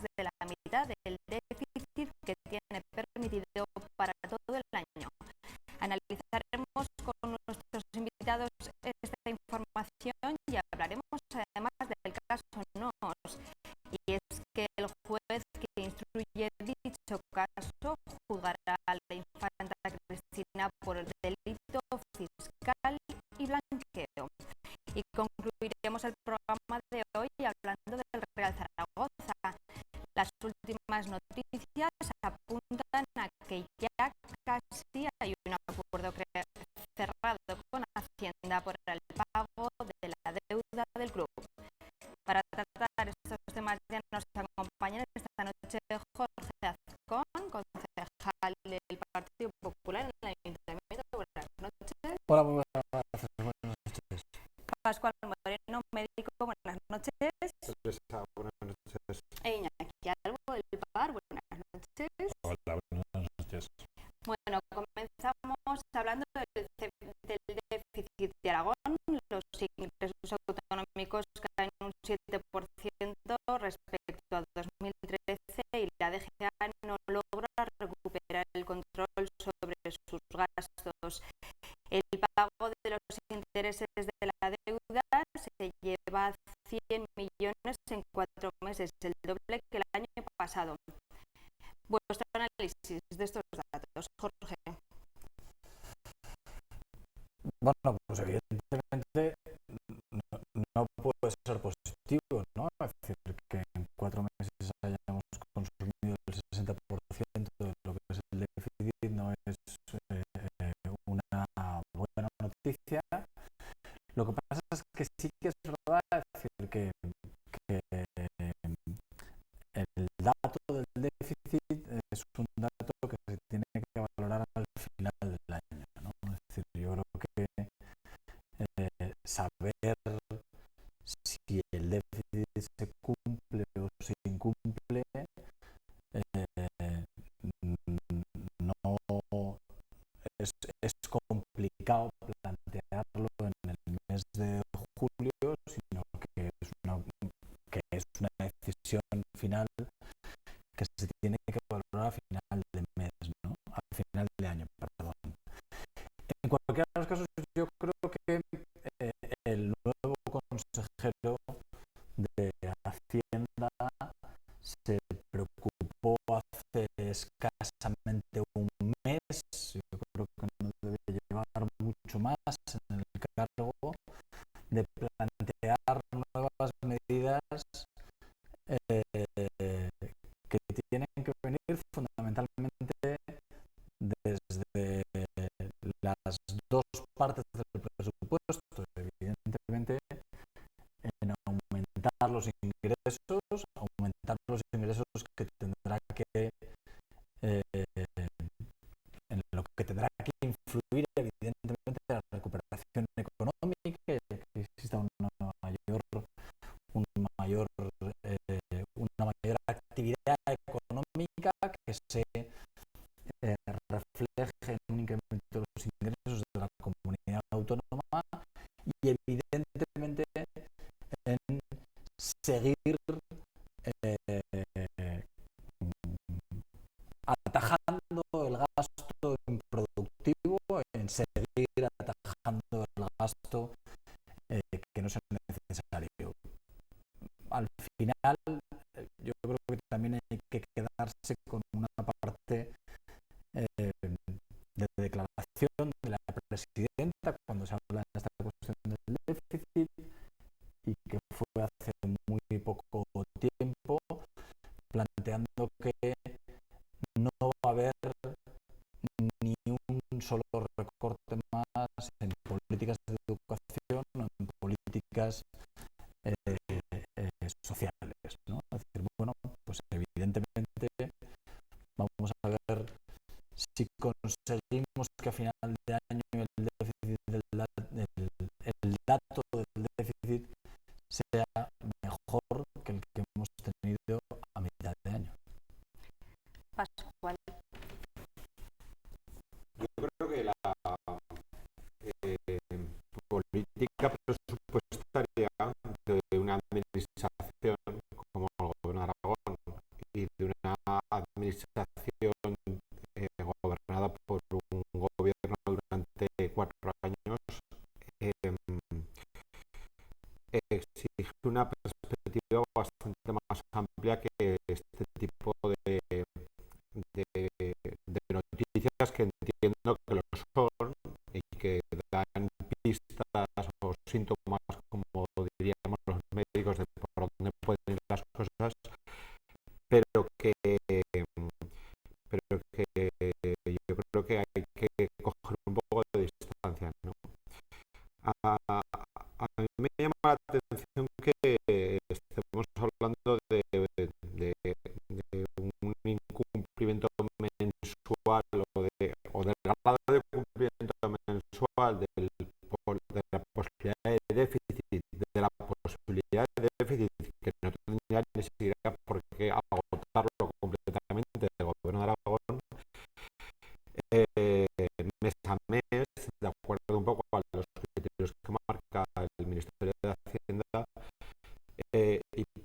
de la mitad del déficit que tiene permitido para todo el año. Analizaremos con nuestros invitados esta información y hablaremos además del caso NOS. Y es que el juez que instruye dicho caso juzgará a la infanta Cristina por el delito fiscal y blanqueo. Y concluiremos el programa de hoy hablando del Real Zaragoza. Las últimas noticias apuntan a que ya casi hay un acuerdo cerrado con Hacienda por el pago de la deuda del club. Para tratar estos temas ya nos acompañan esta noche Jorge Azcón, concejal del Partido Popular en el Ayuntamiento. Buenas noches. Hola, muy buenas noches. Pascual Moreno, médico. Buenas noches. Buenas noches. E Iñaki Albo del PAR. Buenas noches. Hola, buenas noches. Bueno, comenzamos hablando del déficit de Aragón. Los ingresos autonómicos caen un 7% respecto a 2013 y la DGA no logra recuperar el control sobre sus gastos. El pago de los intereses de la deuda se lleva a 100 millones en 4 meses, el doble que el año pasado. Vuestro análisis de estos datos, Jorge. Bueno, pues evidentemente no puede ser positivo, ¿no? Es decir, que en 4 meses hayamos consumido el 60% de lo que es el déficit no es una buena noticia. Lo que pasa es que sí que es verdad, es decir, que el dato del déficit es un dato que se tiene que valorar al final del año, ¿no? Es decir, yo creo que saber si el déficit se cumple o se incumple no es complicado plantearlo en el mes de julio, sino que es una decisión final que se tiene que valorar a final de mes, ¿no? Al final de año, perdón. En cualquiera de los casos, yo creo que el nuevo consejero de Hacienda se preocupó hace escasamente un mes, yo creo que no debe llevar mucho más en el cargo, de plantear nuevas medidas que tienen que venir fundamentalmente desde las dos partes del presupuesto, evidentemente en aumentar los ingresos que tendrá que en lo que tendrá que influir evidentemente la recuperación económica y que exista una mayor actividad económica que se refleje en un incremento de los ingresos de la comunidad autónoma y evidentemente en seguir atajando el gasto improductivo, en seguir atajando el gasto que no sea necesario. Al final, yo creo que también hay que quedarse con una parte de declaración de la presidenta cuando se habla de esta cuestión del déficit y que fue hace muy poco tiempo, planteando que no va a haber ni un solo recorte más en políticas de educación o en políticas sociales, ¿no? Es decir, bueno, pues evidentemente vamos a ver si conseguimos que a final de año el dato del déficit sea mejor que el que hemos tenido a mitad de año. Pascual. Yo creo que la política presupuestaria de una administración como el Gobierno de Aragón, que este tipo de noticias, que entiendo que lo son y que dan pistas o síntomas, como diríamos los médicos, de por dónde pueden ir las cosas, pero que yo creo que hay que coger un poco de distancia, ¿no? A mí me llama la atención que estemos hablando de un incumplimiento mensual o del grado de cumplimiento mensual de la posibilidad de déficit, que no tendría ni siquiera por qué agotarlo completamente el gobierno de Aragón, mes a mes, de acuerdo un poco a los criterios que marca el Ministerio de Hacienda,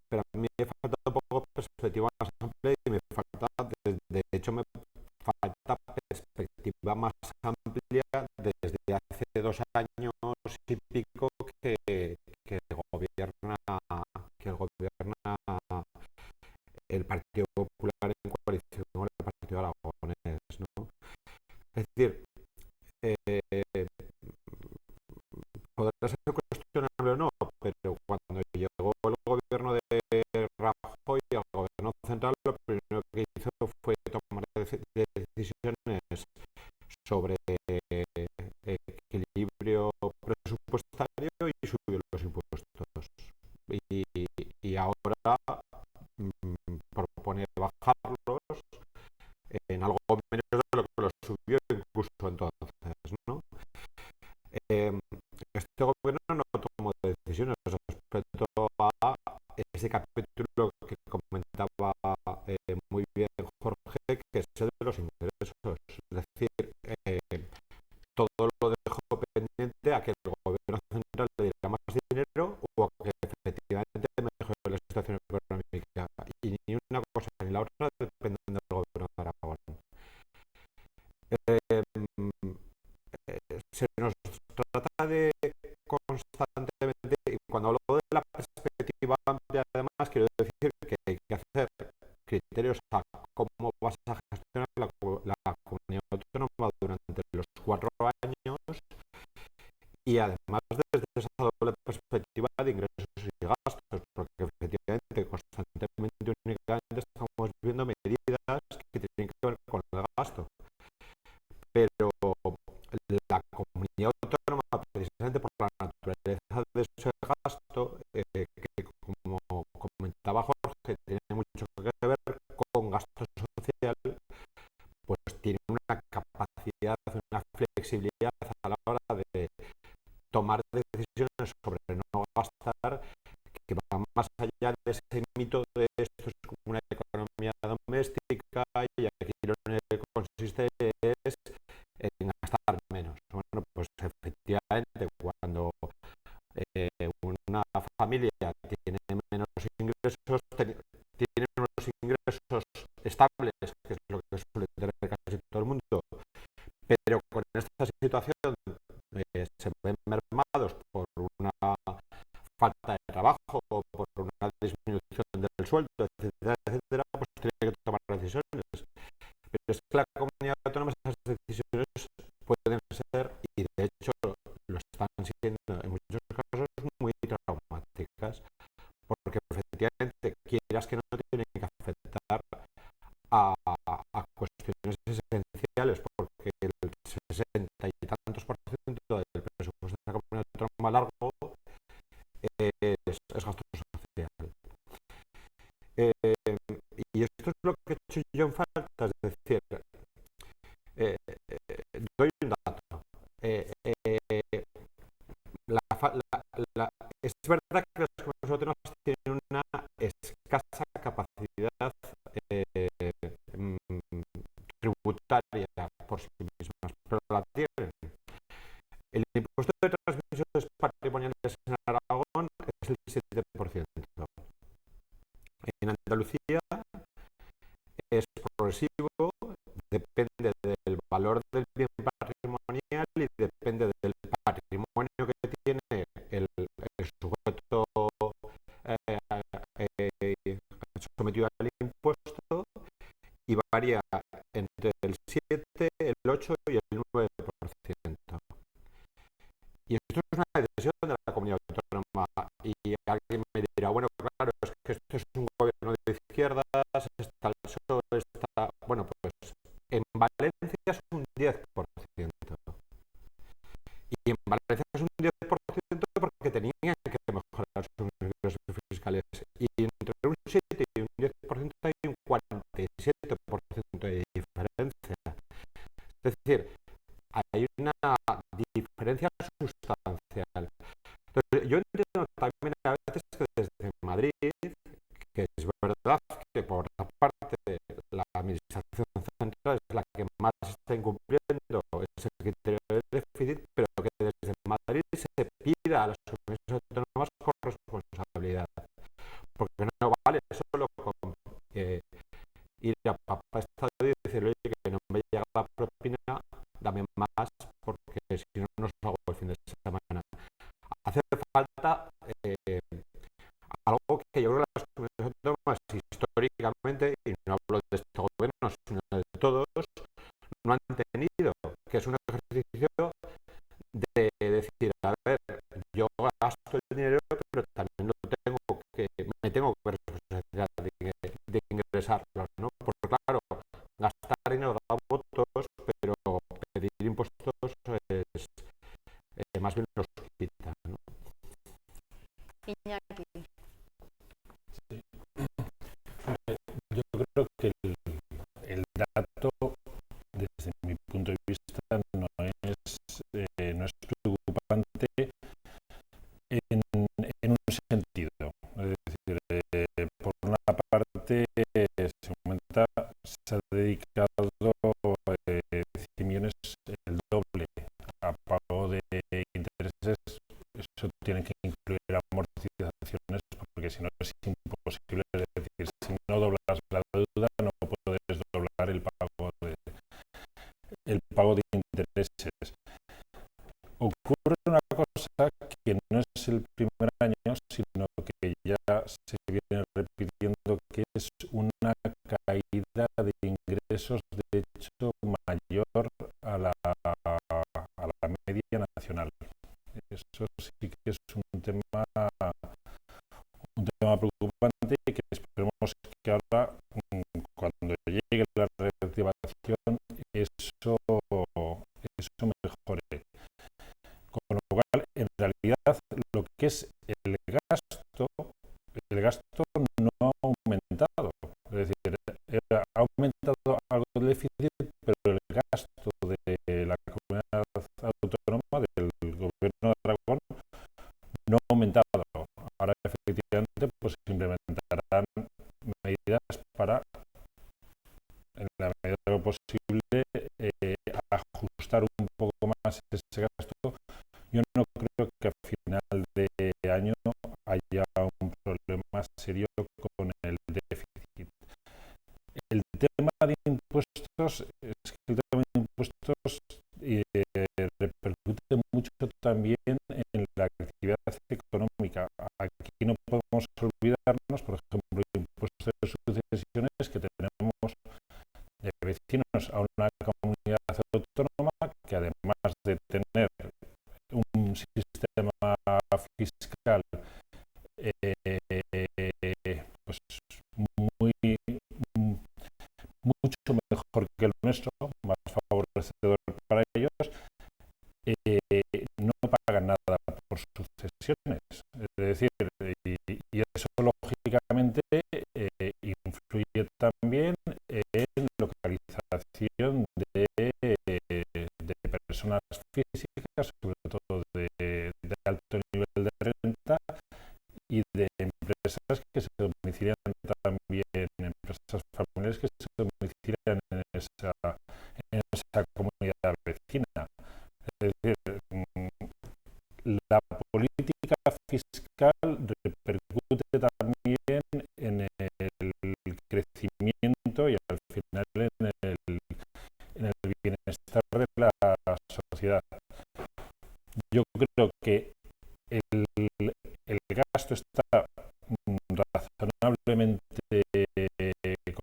pero a mí me falta un poco perspectiva más amplia y de hecho me falta perspectiva más amplia desde hace 2 años y pico que gobierna el Partido Popular en coalición con el Partido Aragonés, ¿no? Es decir, podrá ser cuestionable o no, pero cuando llegó el gobierno de Rajoy al gobierno central, lo primero que hizo fue tomar decisiones sobre equilibrio presupuestario y subir los impuestos. Y ahora propone bajarlos en algo menos de lo que los subió incluso entonces, ¿no? Este gobierno no tomó decisiones respecto a ese capítulo que comentaba muy bien Jorge, que es el de los ingresos. Es decir, todo lo dejó pendiente a que el gobierno central le diera más dinero o a que efectivamente mejore la situación económica. Y ni una cosa ni la otra dependen del gobierno de Aragón. Se nos trata de constantemente, y cuando hablo de la perspectiva amplia, además, quiero decir que hay que hacer criterios a cómo vas a gestionar la comunidad autónoma durante los 4 años, y además desde esa doble perspectiva de ingresos y gastos, porque efectivamente constantemente, únicamente estamos viendo medidas que tienen que ver con el gasto, pero la comunidad autónoma, precisamente por la naturaleza de ese gasto, que como comentaba Jorge, tiene mucho que ver con gasto social, pues tiene una capacidad, una flexibilidad a la hora de tomar decisiones sobre no gastar, que va más allá de ese mito de esto es como una economía doméstica y aquí lo que consiste es en gastar menos. Bueno, pues efectivamente, cuando una familia tiene menos ingresos, tiene unos ingresos estables, que es lo que suele tener casi todo el mundo, pero con esta situación se ven mermados por una falta de trabajo o por una disminución del sueldo, etcétera, etcétera, pues tiene que tomar decisiones. Pero es que la comunidad autónoma, esas decisiones pueden ser, y de hecho lo están siendo en muchos casos, muy traumáticas, porque efectivamente, quieras que no, tienen que afectar a cuestiones esenciales, porque el 60 y tantos por ciento del presupuesto de la comunidad autónoma largo es gasto social. Y esto es lo que he hecho yo en falta, es decir, doy un dato. Es verdad que las comunidades autónomas tienen una escasa capacidad tributaria por sí mismas, pero la tienen. El impuesto de transmisiones patrimoniales en Aragón es el 7%. En Andalucía es progresivo, depende del valor del bien patrimonial y depende del patrimonio que tiene el sujeto sometido y varía entre el 7, el 8 y el 9%. Y esto es una decisión de la comunidad autónoma. Y alguien me dirá, bueno, claro, es que esto es un gobierno de izquierdas, está el PSOE, está... Bueno, pues en Valencia es un 10%. Y en Valencia es un 10% porque tenían que mejorar sus ingresos fiscales. Y entre un 7 y un 10% hay un 47% de diferencia. Es decir, hay una diferencia sustancial. Entonces, yo entiendo también a veces que desde Madrid, que es verdad que por una parte la administración central es la que más está incumpliendo ese criterio de déficit, pero que desde Madrid se pida a las comunidades autónomas corresponsabilidad. Porque no vale solo con ir a papá Estado y decirle, oye, que no me llega la propina, dame más, porque si no, no salgo el fin de semana. Hace falta algo que yo creo que las comunidades autónomas históricamente, y no hablo de este gobierno, sino de todos, no han tenido, que es un ejercicio de decir, a ver, yo gasto el dinero, pero también me tengo que responsabilizar de ingresarlo, ¿no? Porque claro, gastar dinero da votos, pero pedir impuestos es más bien los quita, ¿no? Iñaki. Sí. Yo creo que el dato, desde mi punto de vista, no es preocupante en un sentido. Es decir, por una parte, se ha dedicado 100 millones, el doble, a pago de intereses. Eso tiene que incluir amortizaciones, porque si no es imposible. Es decir, si no doblas la deuda, no puedes doblar el pago de intereses. Ocurre una cosa que no es el primer año, sino que ya se viene repitiendo, que es una caída de ingresos, de hecho, mayor a la media nacional. Eso sí que es un tema preocupante, y que esperemos que ahora, cuando llegue la reactivación, eso mejore. Con lo cual, en realidad, lo que es el gasto no ha aumentado. Es decir, ha aumentado algo el déficit, pero el gasto de la comunidad autónoma, del gobierno de Aragón, no ha aumentado. Ahora, efectivamente, pues implementarán medidas para, en la medida de lo posible, ajustar un poco más ese gasto. Yo no creo que a final de año haya un problema serio con el déficit. El tema de impuestos es que el tema de impuestos repercute mucho también en la actividad económica. Aquí no podemos olvidarnos, por ejemplo, el impuesto de sucesiones, que tenemos de vecinos a una comunidad autónoma que, además de tener un sistema fiscal pues mucho mejor que el nuestro, más favorecedor para ellos, no pagan nada por sucesiones. Es decir, y eso lógicamente influye también en localización de personas físicas, sobre todo de alto nivel de renta, y de empresas que se domicilian también, empresas familiares que se domicilian en esa comunidad vecina. Es decir, la política fiscal repercute también en el crecimiento y, al final, en el bienestar de la sociedad. Yo creo que el gasto está razonablemente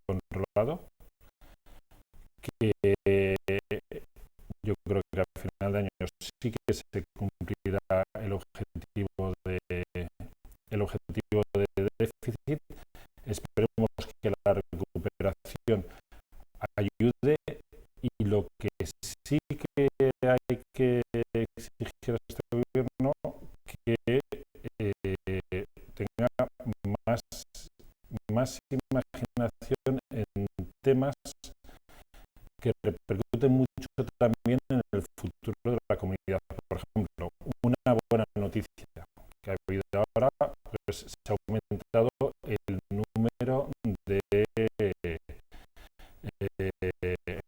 controlado. ayude, y lo que sí que hay que exigir a este gobierno que tenga más imaginación en temas que repercuten mucho también en el futuro de la comunidad. Por ejemplo, una buena noticia que ha habido ahora, pues se ha aumentado el número de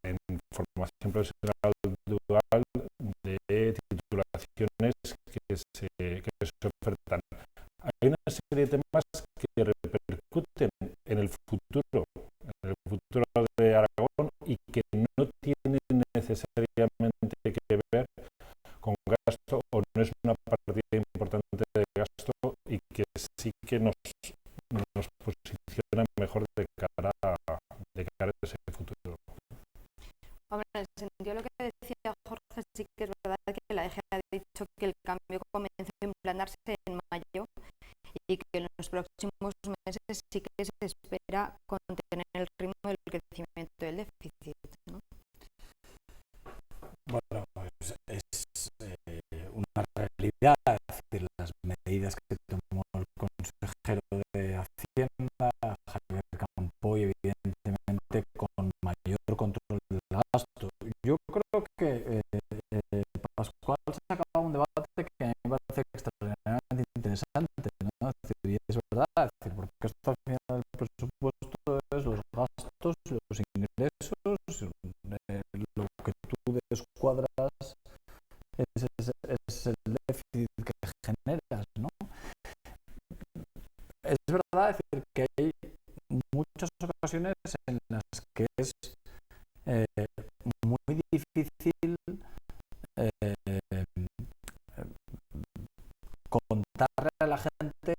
en formación profesional dual de titulaciones que se ofertan. Hay una serie de temas que repercuten en el futuro de Aragón y que no tienen necesariamente que ver con gasto, o no es una partida importante de gasto, y que sí que nos posiciona mejor de cara a ese futuro. Hombre, en el sentido de lo que decía Jorge, sí que es verdad que la EGE ha dicho que el cambio comienza a implantarse en mayo y que en los próximos meses sí que se espera contener el ritmo del crecimiento del déficit, ¿no? Bueno, es una realidad, es decir, las medidas que tomó el consejero de Hacienda, Javier Campo, y evidentemente con mayor control del gasto. Yo creo que Pascual sacaba un debate que a mí me parece extraordinariamente interesante, ¿no? Es decir, y es verdad, es decir, porque esto al final del presupuesto es los gastos, los ingresos, lo que tú descuadras es el déficit que generas, ¿no? Es verdad, es decir, que hay muchas ocasiones en las que es muy difícil contarle a la gente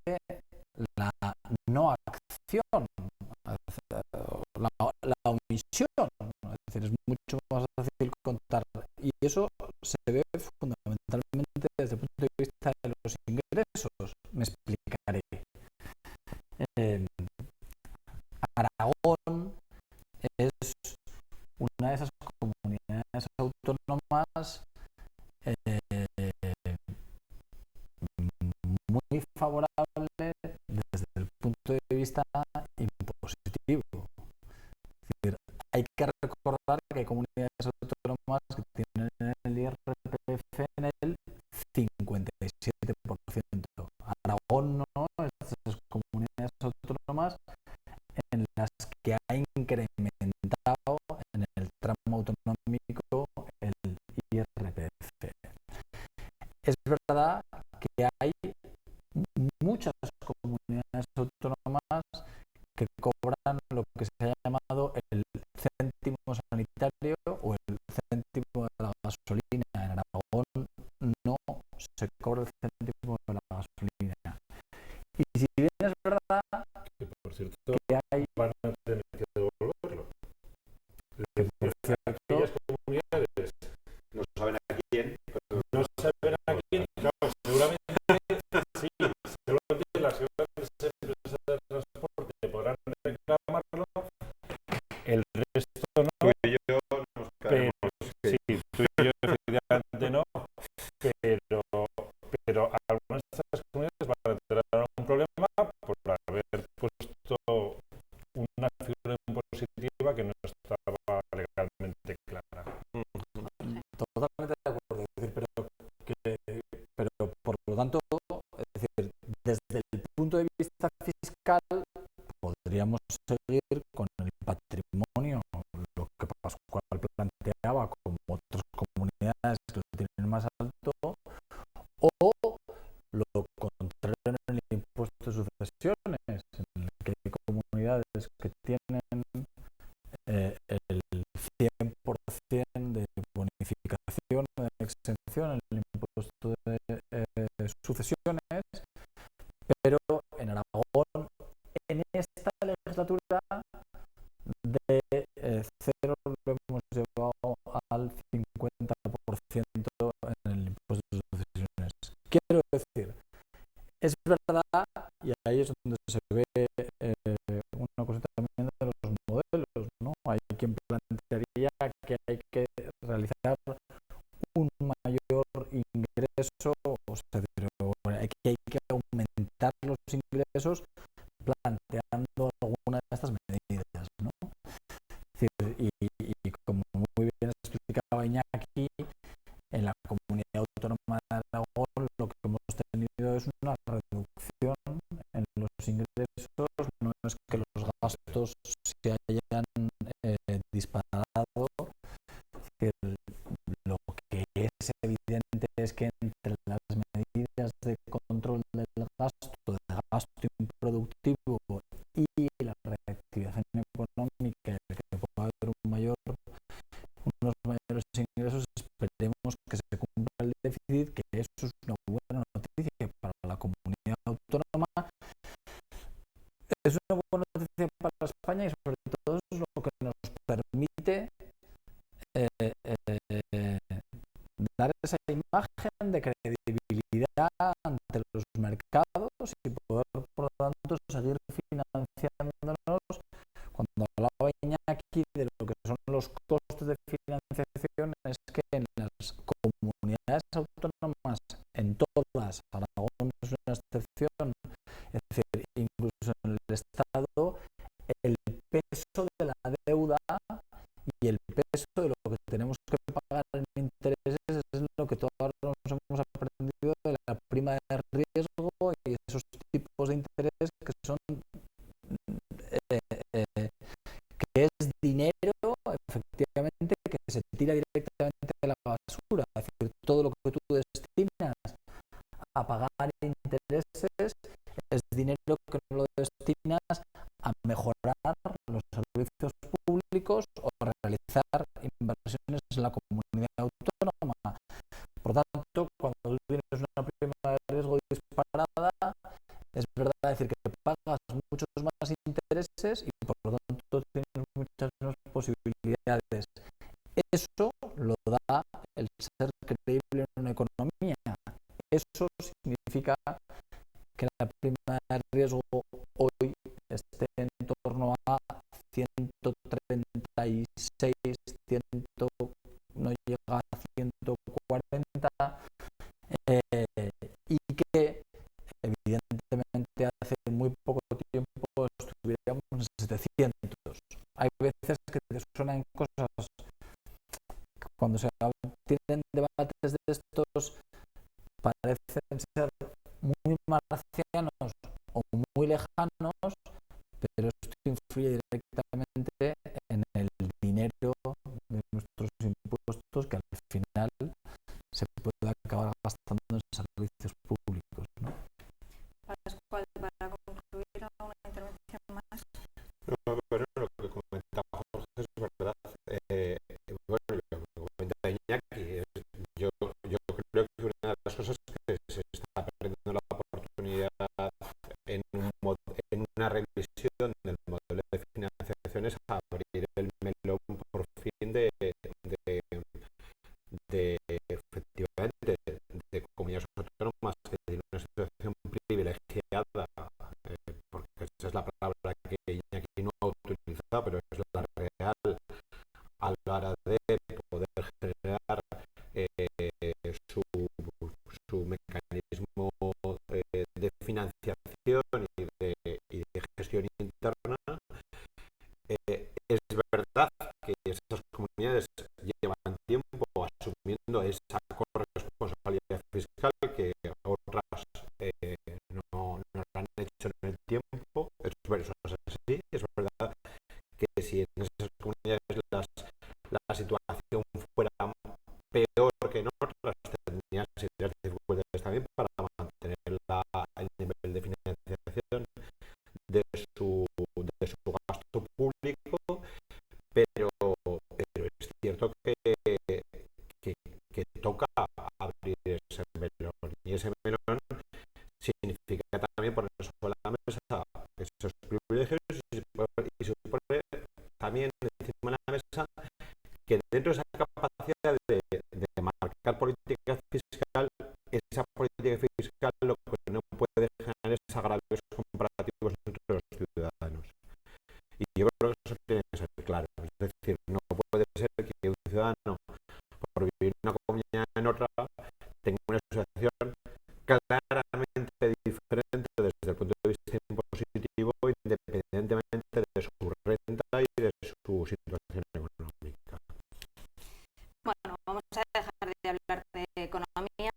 la no acción, la omisión. Es decir, es mucho más fácil contar. Y eso se ve fundamentalmente desde el punto de vista de los ingresos. Me explicaré. Aragón es una de esas comunidades autónomas muy favorable desde el punto de vista impositivo. Es decir, hay que recordar que hay comunidades autónomas que tienen el IRPF en el 57%. Aragón no es de esas comunidades autónomas en las que ha incrementado en el tramo autonómico el IRPF. Es verdad que hay muchas comunidades autónomas que cobran lo que se ha llamado el céntimo sanitario o el céntimo de la gasolina. En Aragón no se cobra el céntimo de la gasolina. Y si bien es verdad que, por cierto, que hay... van a tener que devolverlo. Que, por cierto, aquellas comunidades No saben a quién, pero no saben a quién, claro, seguramente sí, seguramente las grandes empresas de transporte podrán reclamarlo, el resto no, tú y yo nos pero quedaremos sí, tú y yo efectivamente no, pero algunas de estas comunidades van a tener un problema por haber puesto una figura impositiva que no estaba legalmente clara. totalmente de acuerdo. Es decir, pero por lo tanto, es decir, desde el punto de vista fiscal, podríamos seguir con el patrimonio, lo que Pascual planteaba, como otras comunidades que lo tienen más alto, o lo contrario en el impuesto de sucesiones, en el que hay comunidades que tienen el 100% de bonificación o de exención en el impuesto de sucesiones, pero en Aragón, en esta legislatura, de cero lo hemos llevado al 50% en el impuesto de sucesiones. Quiero decir, es verdad, y ahí es donde se ve una cosa también de los modelos, ¿no? Hay quien plantea que hay que realizar un mayor ingreso, o sea, que hay que aumentar los ingresos planteando alguna de estas medidas, ¿no? Es decir, y como muy bien explicaba Iñaki, en la comunidad autónoma de Aragón lo que hemos tenido es una reducción en los ingresos, no es que los gastos se hayan disparado. Es decir, lo que es evidente es que entre las medidas de control del gasto improductivo y la reactivación económica, y el que pueda haber unos mayores ingresos, esperemos que se cumpla el déficit, que eso es una buena noticia para la comunidad autónoma, es una buena noticia para España y sobre todo es lo que nos permite dar esa imagen de credibilidad ante los mercados y poder, por lo tanto, seguir financiándonos. Cuando hablaba Iñaki de lo que son los costes de financiación, es que en las comunidades autónomas, en todas, Aragón es una excepción, es decir, incluso en el Estado, el peso de la deuda y el peso de lo que tenemos que pagar en intereses es lo que todos nos hemos aprendido de la prima de riesgo y esos tipos de interés que son que es dinero efectivamente que se tira directamente a la basura. Es decir, todo lo que tú destinas a pagar intereses es dinero que no lo destinas a mejorar los servicios públicos o a realizar inversiones en la comunidad autónoma. Por tanto, cuando tú tienes una prima de riesgo disparada, es verdad decir que pagas muchos más intereses y por lo tanto tienes muchas menos posibilidades. Eso lo da el ser creíble en una economía. Eso significa que la prima de riesgo hoy esté en torno a 136, no llega a 140, y que evidentemente hace muy poco tiempo estuviéramos en 700. Hay veces que te suenan cosas, cuando se tienen debates de estos, parecen ser muy marcianos o muy lejanos, pero esto influye directamente en el dinero de nuestros impuestos, que al final se puede acabar gastando en servicios públicos, ¿no? Pascual, para concluir, una intervención más. Bueno, lo que comentaba Jorge es verdad. Bueno, lo que comenta Iñaki, yo creo que una de las cosas que se está perdiendo la oportunidad en una revisión del modelo de financiación es abrir el melón por fin de efectivamente de comunidades autónomas que tienen una situación privilegiada, porque esa es la palabra que Iñaki no ha utilizado, pero es la real a la hora de poder generar su mecanismo de financiación y de gestión interna. Es verdad que esas comunidades llevan tiempo asumiendo esa corresponsabilidad fiscal que otras no la han hecho en el tiempo. Eso es así. Es verdad que si en esas comunidades la situación fuera peor que en otras, tendrían serias dificultades también para mantener el nivel de financiación de su gasto público, pero es cierto que toca abrir ese melón, y ese melón significa también poner sobre la mesa esos privilegios y supone también encima de la mesa que dentro de esa capacidad de marcar política fiscal, esa política fiscal lo que no puede generar es agravios comparativos entre los ciudadanos. Y yo creo que eso tiene que ser claro. Es decir, no puede ser que un su situación económica. Bueno, vamos a dejar de hablar de economía,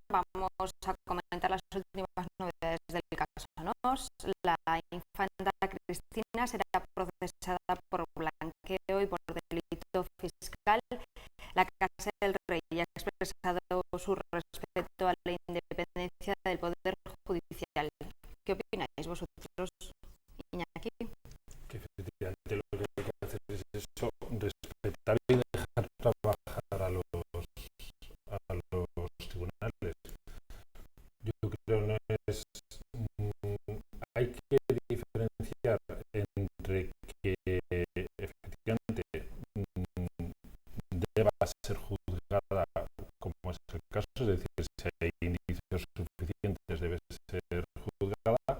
vamos a comentar las últimas novedades del caso Nos. La infanta Cristina será procesada por blanqueo y por delito fiscal. La Casa del Rey ha expresado su respeto a la independencia del Poder Judicial. ¿Qué opináis vosotros, Iñaki? Que efectivamente lo que hay que hacer es eso, respetar y dejar trabajar a los tribunales. Yo creo no es hay que diferenciar entre que efectivamente deba ser juzgada como es el caso, es decir, si hay indicios suficientes debe ser juzgada,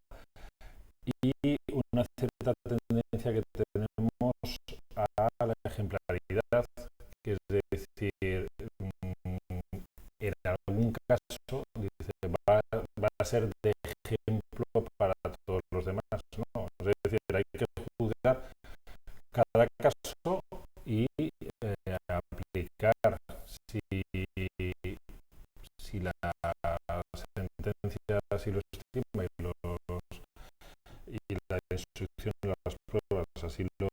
y una cierta tendencia que tenemos a la ejemplaridad, que es decir, en algún caso dice, va a ser de ejemplo para todos los demás, ¿no? Es decir, hay que juzgar cada caso y aplicar si la sentencia así lo estima y la instrucción de las pruebas así lo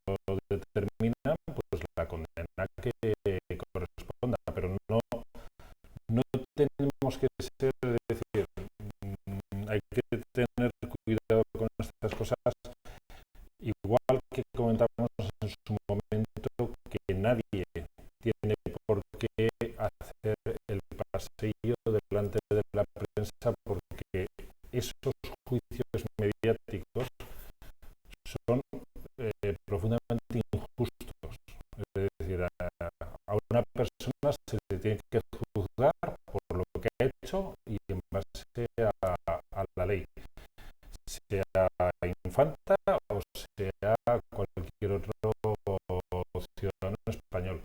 determinan, pues la condena que corresponda, pero no tenemos que ser, es decir, hay que tener cuidado con estas cosas, igual que comentamos en su momento que nadie tiene por qué hacer el pasillo delante de la prensa, porque esos juicios mediáticos son profundamente injustos. Es decir, a una persona se le tiene que juzgar por lo que ha hecho y en base a la ley, sea infanta o sea cualquier otro ciudadano español.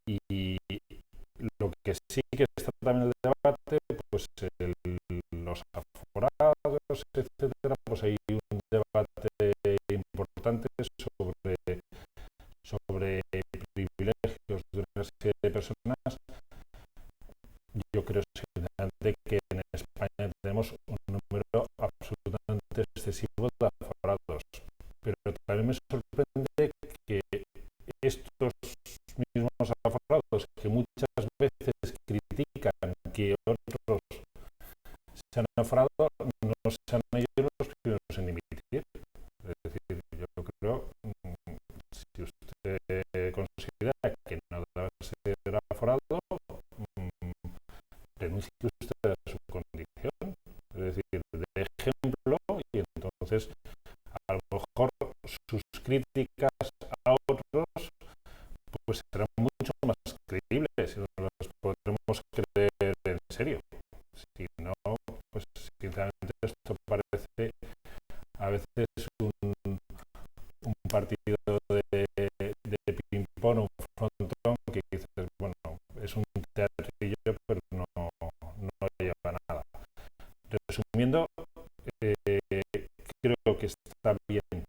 Y lo que sí que está también en el debate, pues los aforados, etcétera, pues hay un debate importante sobre privilegios de una serie de personas. Yo creo sinceramente que en España tenemos un número absolutamente excesivo de aforados, pero también me sorprende que estos mismos aforados, que muchas veces critican que otros se han aforado, no sean ellos los primeros en emitir. Es decir, yo creo, si usted considera que no debe ser aforado, renuncie usted a su condición, es decir, de ejemplo, y entonces a lo mejor sus críticas a otros pues serán mucho más creíbles y nos las podremos creer en serio. Si no, pues sinceramente esto parece a veces un partido de ping-pong, un frontón que dices, bueno, es un teatrillo, pero no lleva a nada. Resumiendo, creo que está bien.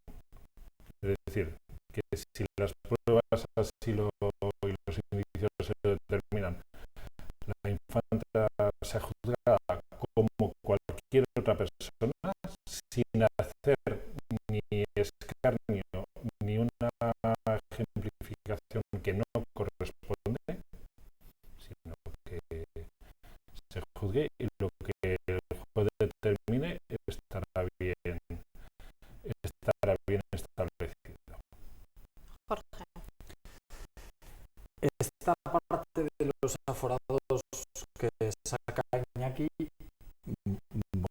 Es decir, que si las pruebas así y los indicios se determinan, la infanta se juzga como cualquier otra persona, sin hacer ni escarnio ni una ejemplificación que no corresponde, sino que se juzgue y lo que el juez determine estará bien establecido. Jorge. Esta parte de los aforados que saca Iñaki,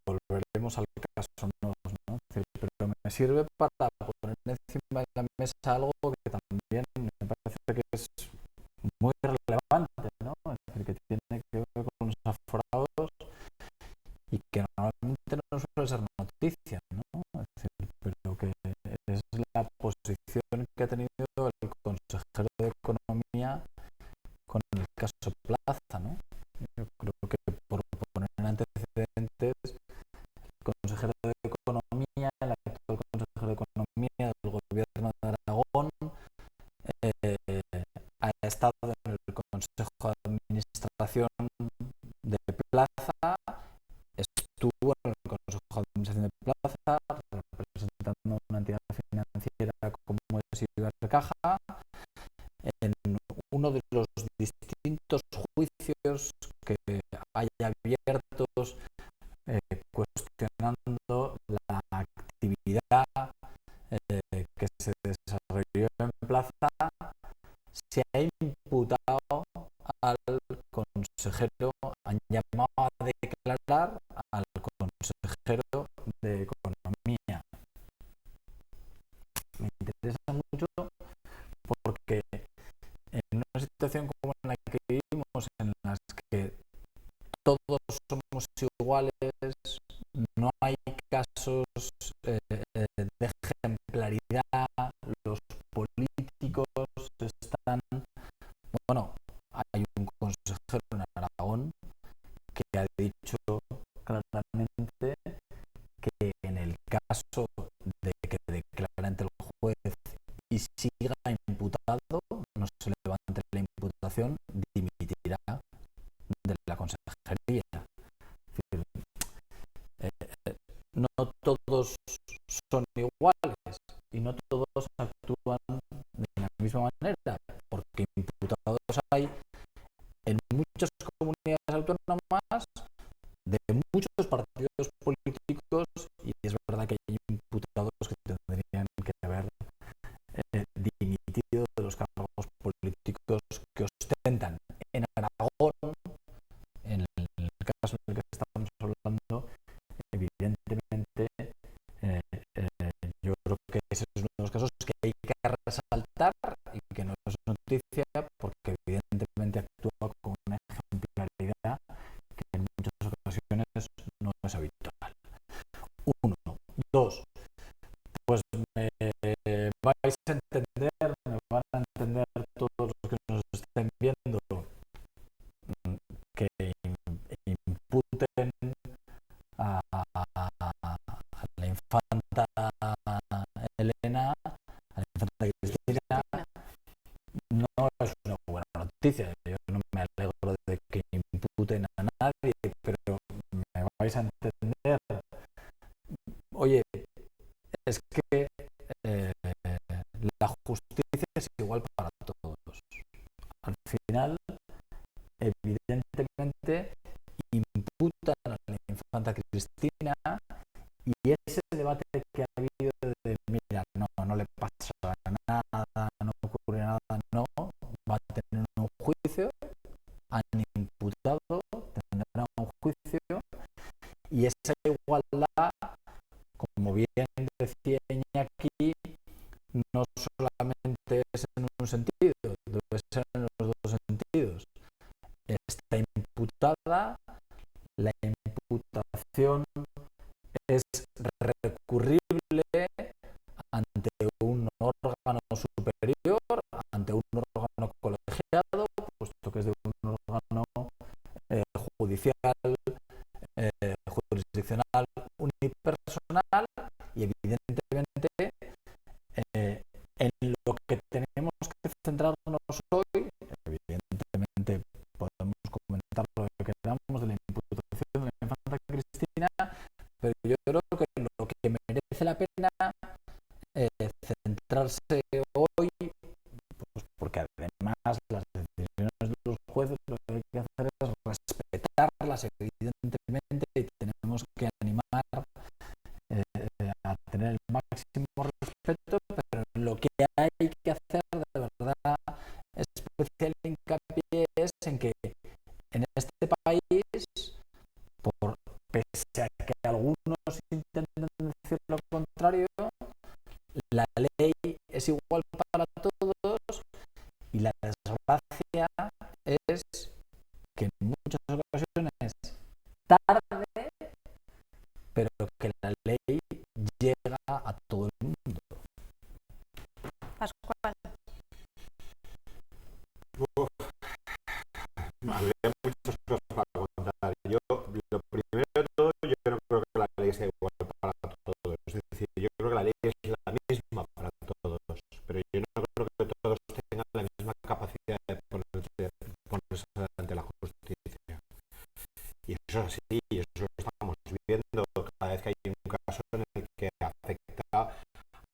volveremos al caso Nos, ¿no? Pero me sirve para poner encima de la mesa algo que también me parece que es muy relevante, ¿no? Es decir, que tiene que ver con los aforados y que normalmente no suele ser noticia, ¿no? Es decir, pero que es la posición que ha tenido el consejero de Economía con el caso Plaza, ¿no? Yo creo que por poner antecedentes, el consejero de Economía, el actual consejero de Economía del gobierno de Aragón, Ibercaja, en uno de los distintos juicios que hay abiertos cuestionando la actividad que se desarrolló en Plaza, se ha imputado al consejero, han llamado a declarar al consejero de Economía. Me interesa mucho porque en una situación como en la que vivimos, en las que todos somos iguales, no hay casos de ejemplaridad, los políticos están... Bueno, hay un consejero en Aragón que ha dicho claramente que en el caso de que declare ante el juez y siga imputado, no se levante la imputación, dimitirá de la consejería. No todos son iguales y no todos actúan de la misma manera, porque imputados hay en muchas comunidades autónomas de muchos partidos políticos, y es verdad que hay imputados que tendrían que haber dimitido de los cargos políticos que ostentan. En Aragón, en el caso del que estamos hablando, evidentemente yo creo que ese es uno de los casos que hay que resaltar y que no es noticia, porque evidentemente actúa con una ejemplaridad que en muchas ocasiones no es habitual. Uno. Dos, pues me vais a entender, me van a entender todos los que nos estén viendo, que imputen a la infanta Elena, a la infanta Cristina, no es una buena noticia. Yo no me alegro de que imputen a nadie, pero me vais a entender. Oye, es que la justicia es igual para todos. Al final, evidentemente, imputan a la infanta Cristina, y ese debate que ha habido de, mira, no le pasa nada, no ocurre nada, no, va a tener un juicio, han imputado, tendrá un juicio, y esa igualdad, como bien decía Iñaki, no solamente es en un sentido, debe ser en los dos sentidos. Está imputada, la imputación es recurrible ante un órgano superior, ante un órgano colegiado, puesto que es de un órgano judicial, jurisdiccional, unipersonal, y evidentemente en lo que tenemos que centrarnos hoy, evidentemente podemos comentar lo que queramos de la imputación de la infanta Cristina, pero yo creo que lo que merece la pena centrarse hoy, pues porque además las decisiones de los jueces lo que hay que hacer es respetarlas, evidentemente, y tenemos que animar a tener el máximo respeto, pero lo que hay que hacer de verdad especial hincapié es en que en este país, pese a que algunos intenten decir lo contrario, la ley es igual para todos, y la desgracia es que en muchas ocasiones tarde, pero que la ley llega a todo el mundo. Pascual. Habría muchas cosas para contar. Yo, lo primero de todo, yo no creo que la ley sea igual para todos. Es decir, yo creo que la ley es la misma para todos, pero yo no creo que todos tengan la misma capacidad de ponerse ante la justicia. Y eso es así, y eso lo estamos viendo cada vez que hay un caso en el que afecta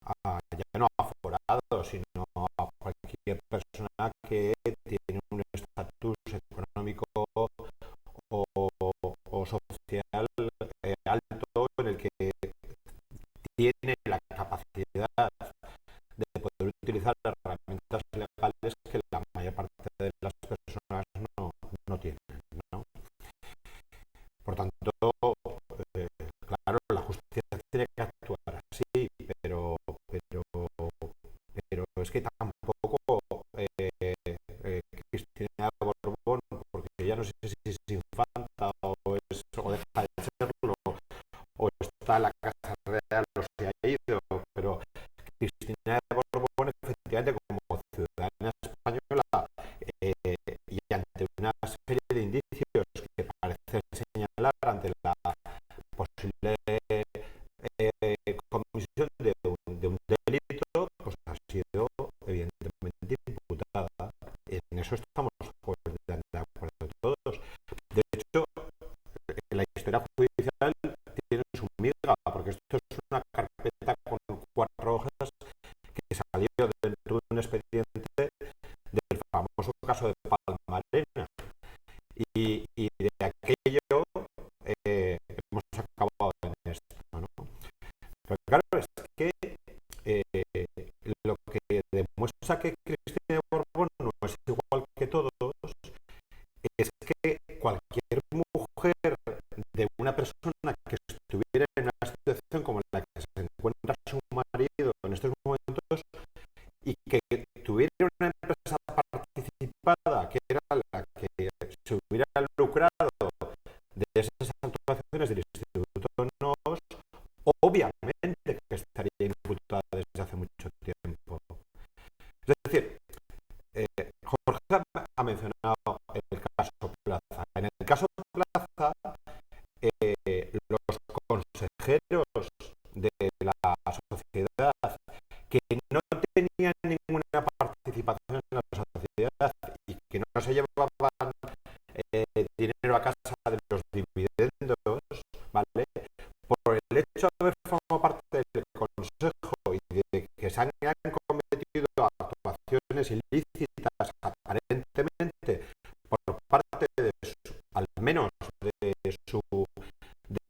a, ya no a aforados, sino cualquier persona que tiene un estatus económico o social alto, en el que tiene la capacidad de poder utilizar herramientas legales que la mayor parte de las personas no tienen, ¿no? Por tanto, claro, la justicia tiene que actuar así, pero es que tampoco Cristina de Borbón, porque ya no sé si es infanta o deja de serlo, o está en la Casa Real o se ha ido, pero Cristina de Borbón, efectivamente, como ciudadana española, y ante una serie de indicios que parecen señalar ante la posible comisión de un delito, pues ha sido evidentemente imputada. En eso estamos de acuerdo todos. De hecho, la historia judicial tiene su miga, porque esto es una carpeta con 4 hojas que salió dentro de un expediente del famoso caso de Palmarena. Y de aquello hemos acabado en esto, ¿no? Pero claro, es que lo que demuestra que Cristina de Borbón no es igual que todos es que cualquier mujer de una persona que estuviera en una situación como la que se encuentra su marido en estos momentos y que tuviera una empresa participada que era la que se hubiera lucrado de esas actuaciones del Instituto NOS, obviamente que estaría imputada desde hace mucho tiempo. Es decir, Jorge ha mencionado el caso Plaza. En el caso Plaza, los consejeros de la sociedad que no tenían ninguna participación en la sociedad y que no se llevaban dinero a casa de los dividendos, ¿vale? Por el hecho de haber formado parte del consejo y de que se han cometido actuaciones ilícitas aparentemente por parte de al menos de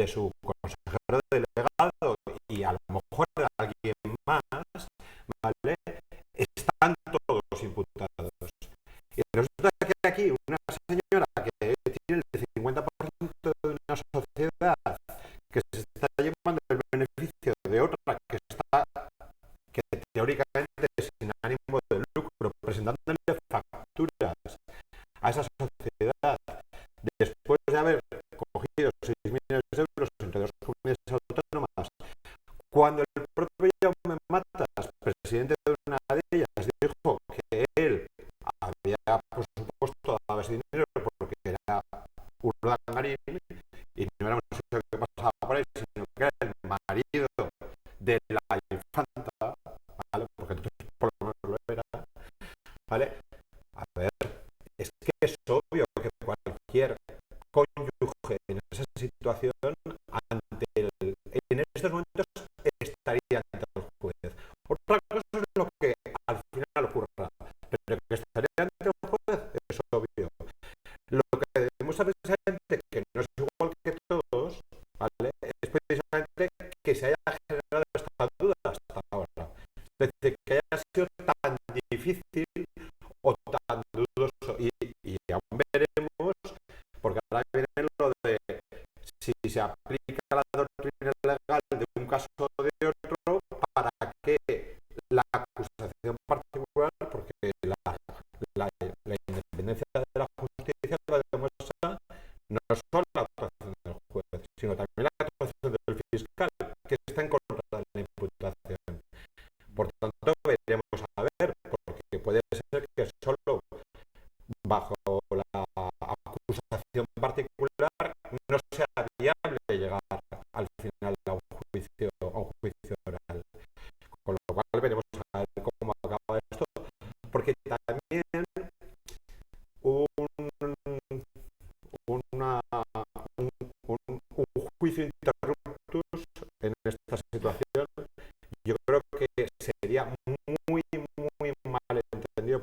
su consejero delegado y a lo mejor de alguien más, ¿vale? Están todos imputados. Y resulta que aquí una señora que tiene el 50% de una sociedad que se está llevando el beneficio de otra que teóricamente es sin ánimo de lucro, presentándole facturas a esa sociedad después de haber cogido 6 millones de euros entre 2 comunidades autónomas, cuando el propio Jaume Matas, presidente de una de ellas, dijo que él había, por supuesto, dado ese dinero porque era un urdangarín y no era un sitio que pasaba por ahí, sino que era el marido de la infanta, ¿vale? Porque entonces por lo menos lo era, ¿vale? A ver, es que es obvio que cualquier cónyuge en esa situación en estos momentos estaría ante el juez. Otra cosa es lo que al final ocurra, pero que estaría ante el juez es obvio. Lo que demuestra precisamente que no es igual que todos, ¿vale? Es precisamente que se haya generado esta duda hasta ahora. Es decir, que haya sido tan difícil o tan dudoso. Y aún veremos, porque ahora viene lo de si se aplica la doctrina legal de un caso o de otro, para que la acusación particular, porque la independencia de la justicia lo demuestra no solo la actuación del juez, sino también la actuación del fiscal, que está en contra de la imputación. Por tanto, veremos a ver, porque puede ser que solo bajo la acusación particular no sea viable llegar al final a un juicio oral. Con lo cual veremos a ver cómo acaba esto, porque también un juicio interruptus en esta situación yo creo que sería muy mal entendido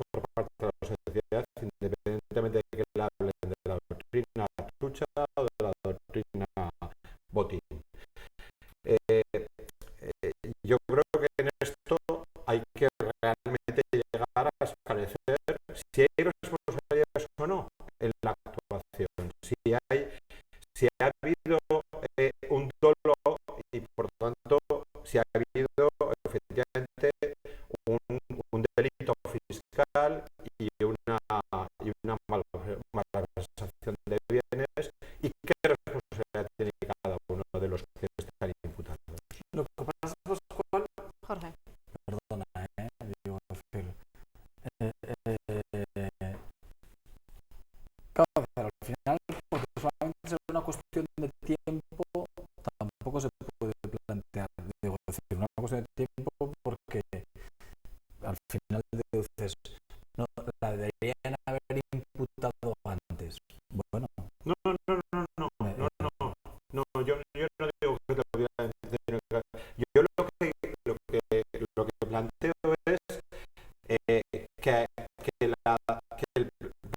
social y una malversación de bienes, y qué responsabilidad tiene cada uno de los que están imputados. Lo que pasa, Pascual, Jorge. perdona, digo, Phil, claro, pero al final, porque solamente es una cuestión de tiempo, tampoco se puede plantear, digo, decir, una cuestión de tiempo, porque al final deduces, no, la deberían haber imputado antes. Bueno, No, yo no digo que lo hubieran tenido que. Yo lo que planteo es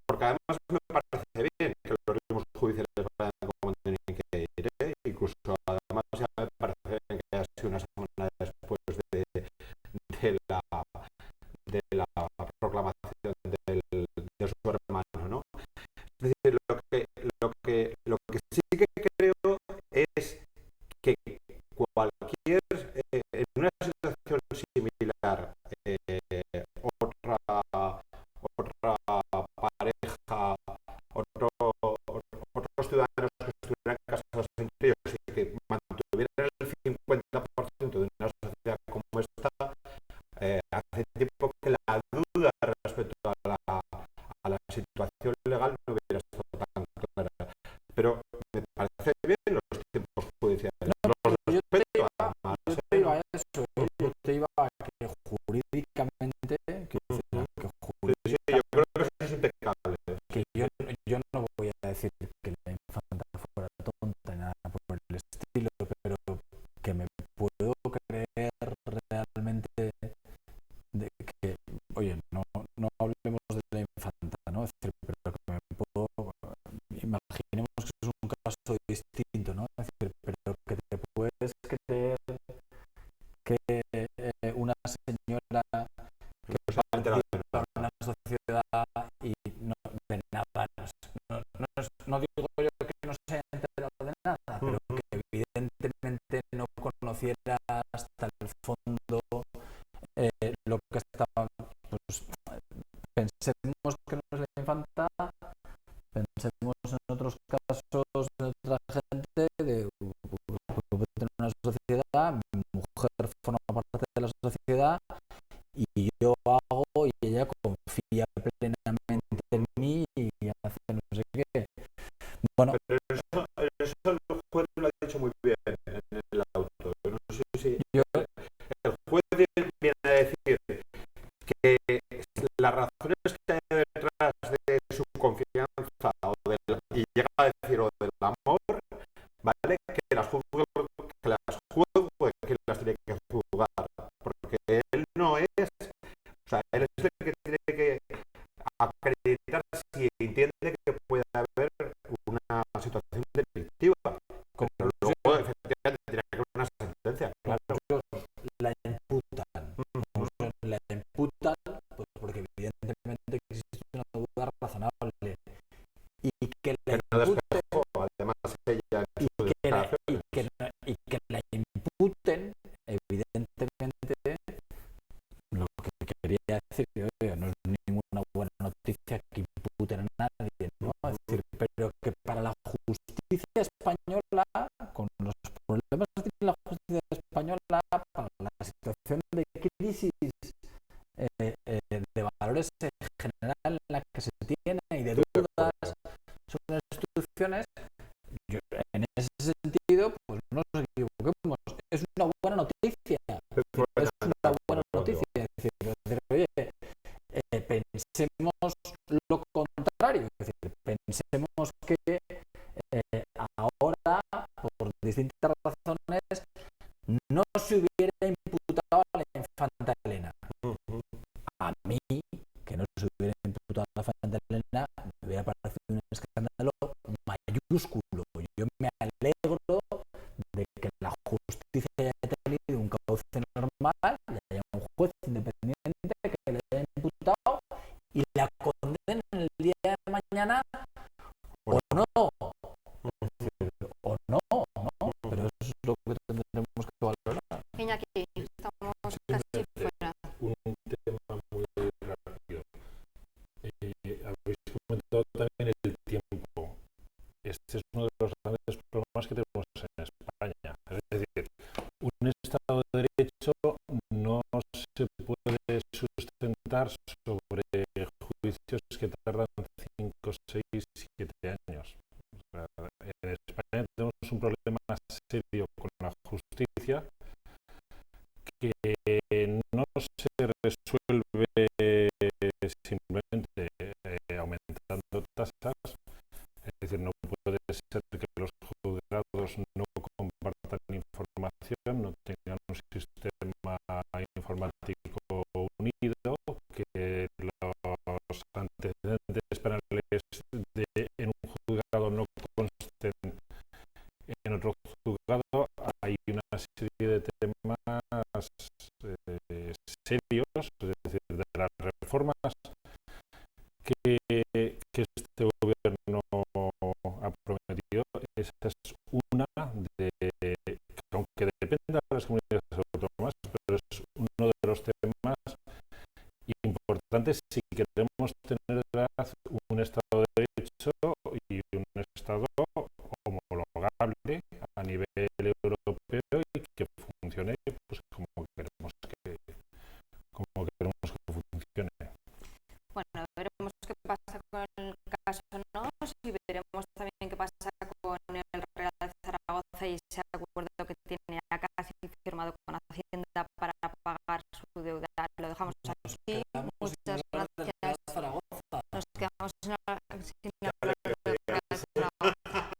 porque además me parece bien que los ritmos judiciales vayan como tienen que ir, incluso además ya me parece bien que haya sido una semana después de la proclamación de su hermano, ¿no? Es decir, lo que sí que creo es que cualquier, en una situación similar, otra pareja, otros ciudadanos que estuvieran casados entre ellos y que mantuvieran el 50% de una sociedad como esta, hace tiempo que la duda respecto a la situación legal no hubiera estado tan clara. Pero me parece bien los tiempos judiciales. yo te iba a eso, yo te iba a que jurídicamente, Sí, yo creo que eso es impecable. que yo no voy a decir que la infanta fuera tonta ni nada por el estilo, pero que me puedo creer realmente de que, oye, no hablemos de la infanta, ¿no? Es decir, pero que me puedo, imaginemos que es un caso distinto, ¿no? Es decir, pero que te puedes creer que una señora que participa en una sociedad y no de nada, no digo yo que no se haya enterado de nada, pero que evidentemente no conociera hasta el fondo lo que estaba, pues pensemos que no es la infanta, pensemos en otros casos de otra gente, de una sociedad, mi mujer forma parte de la sociedad y yo hago y ella confía plenamente en mí y hace no sé qué. Bueno, pero eso el juez lo ha dicho muy bien en el auto. No sé si el juez viene a decir que las razones que hay detrás de su confianza y llega a decir o del amor, vale, que las juzgue quien las tiene que juzgar, porque él no es, o sea, él es el que tiene que acreditar si entiende que puede haber una situación delictiva. Pero luego, efectivamente, tiene que haber una sentencia. Claro. la imputan. La imputan pues porque evidentemente existe una duda razonable. Y que la imputen, además ella en su declaración. y que la imputen, evidentemente, lo que quería decir, oye, no es ninguna buena noticia que imputen a nadie, ¿no? Es decir, pero que para la justicia española, con los problemas que tiene la justicia española, para la situación de crisis de valores en general en la que se tiene y de dudas sobre las instituciones, en ese sentido, pues no nos equivoquemos, es una buena noticia. Es una buena noticia. Es decir, oye, pensemos lo contrario. Es decir, pensemos que ahora, por distintas razones, no se hubiera imputado a la infanta Elena. A mí, que no se hubiera imputado a la infanta Elena, me hubiera parecido un escándalo mayúsculo. Yo me alegro de que la justicia haya tenido un cauce normal y haya un juez independiente que le haya imputado y la condenen el día de mañana o no. O no, pero eso es lo que tendremos que valorar. Iñaki, estamos casi fuera. Un tema muy rápido. comentar sobre juicios que tardan 5, 6, 7 años. O sea, en España tenemos un problema serio con la justicia que no se resuelve simplemente aumentando tasas. Es decir, no puede ser que los juzgados no compartan información, no tengan un sistema informático unido, que los antecedentes penales en un juzgado no consten en otro juzgado. Hay una serie de temas serios, es decir, de las reformas que este gobierno ha prometido. Esa es una de, que aunque dependa de las comunidades autónomas, pero es uno de los temas importantes si queremos tener un Estado de Derecho y un Estado homologable a nivel europeo y que funcione pues, como queremos que funcione. Bueno, veremos qué pasa con el caso NOS y veremos también qué pasa con el Real de Zaragoza y ese acuerdo que tiene ya casi firmado con Hacienda para pagar su deuda. Lo dejamos aquí. Muchas gracias. Nos quedamos sin hablar del Real de Zaragoza.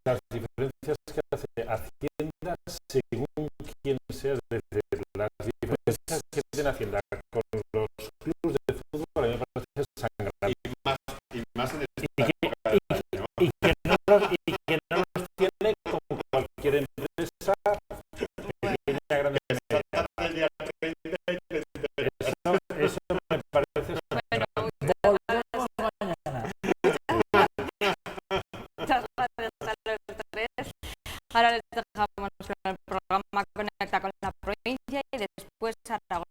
Las diferencias que hace Hacienda según quién sea, es decir, las diferencias que tiene Hacienda con los clubes de fútbol a mí me parece sangrante. Y más en esta y que no los tiene como cualquier empresa pequeña, grande, mediana. Eso me parece sangrante. Ahora les dejamos con el programa Conecta con la provincia y después Aragón.